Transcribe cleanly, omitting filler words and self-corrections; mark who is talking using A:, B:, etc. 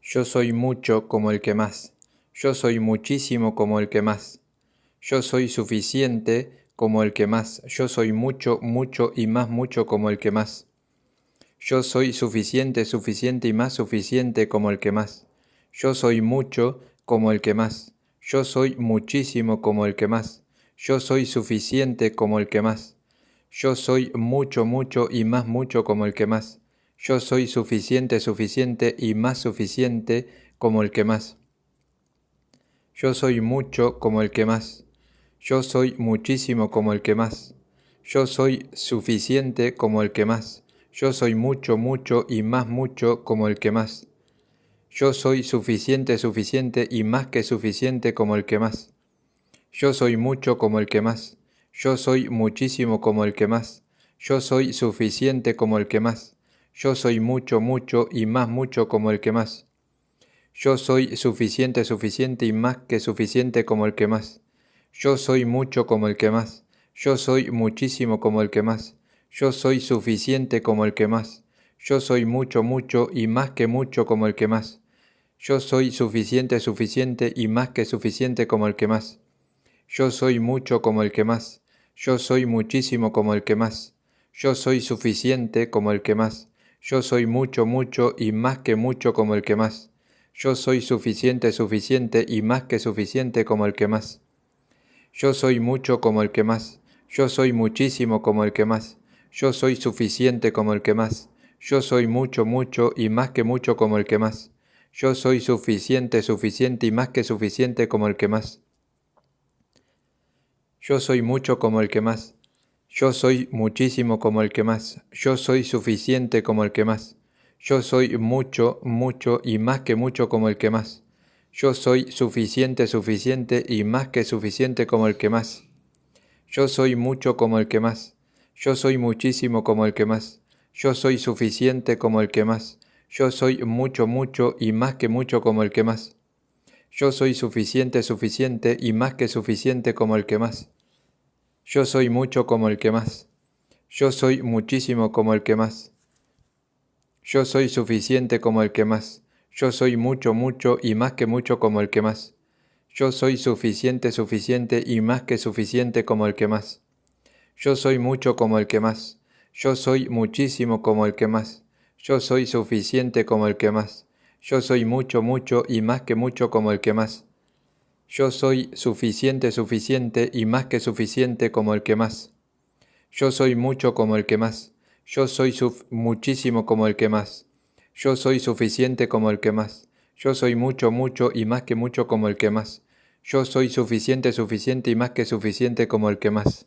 A: Yo soy mucho como el que más. Yo soy muchísimo como el que más. Yo soy suficiente como el que más. Yo soy mucho, mucho y más mucho como el que más. Yo soy suficiente, suficiente y más suficiente como el que más. Yo soy mucho como el que más. Yo soy muchísimo como el que más. Yo soy suficiente como el que más. Yo soy mucho, mucho y más mucho como el que más. Yo soy suficiente, suficiente y más suficiente como el que más. Yo soy mucho como el que más. Yo soy muchísimo como el que más. Yo soy suficiente como el que más. Yo soy mucho, mucho y más mucho como el que más. Yo soy suficiente, suficiente y más que suficiente como el que más. Yo soy mucho como el que más. Yo soy muchísimo como el que más. Yo soy suficiente como el que más. Yo soy mucho, mucho y más mucho como el que más. Yo soy suficiente, suficiente y más que suficiente como el que más. Yo soy mucho como el que más. Yo soy muchísimo como el que más. Yo soy suficiente como el que más. Yo soy mucho, mucho y más que mucho como el que más. Yo soy suficiente, suficiente y más que suficiente como el que más. Yo soy mucho como el que más. Yo soy muchísimo como el que más. Yo soy suficiente como el que más. Yo soy mucho, mucho y más que mucho como el que más. Yo soy suficiente, suficiente y más que suficiente como el que más. Yo soy mucho como el que más. Yo soy muchísimo como el que más. Yo soy suficiente como el que más. Yo soy mucho, mucho y más que mucho como el que más. Yo soy suficiente, suficiente y más que suficiente como el que más. Yo soy mucho como el que más. Yo soy muchísimo como el que más. Yo soy suficiente como el que más. Yo soy mucho, mucho y más que mucho como el que más. Yo soy suficiente, suficiente y más que suficiente como el que más. Yo soy mucho como el que más. Yo soy muchísimo como el que más. Yo soy suficiente como el que más. Yo soy mucho, mucho y más que mucho como el que más. Yo soy suficiente, suficiente y más que suficiente como el que más. Yo soy mucho como el que más. Yo soy muchísimo como el que más. Yo soy suficiente como el que más. Yo soy mucho, mucho y más que mucho como el que más. Yo soy suficiente, suficiente y más que suficiente como el que más. Yo soy mucho como el que más. Yo soy muchísimo como el que más. Yo soy suficiente como el que más. Yo soy mucho, mucho y más que mucho como el que más. Yo soy suficiente, suficiente y más que suficiente como el que más. Yo soy mucho como el que más. Yo soy muchísimo como el que más. Yo soy suficiente como el que más. Yo soy mucho, mucho y más que mucho como el que más. Yo soy suficiente, suficiente y más que suficiente como el que más.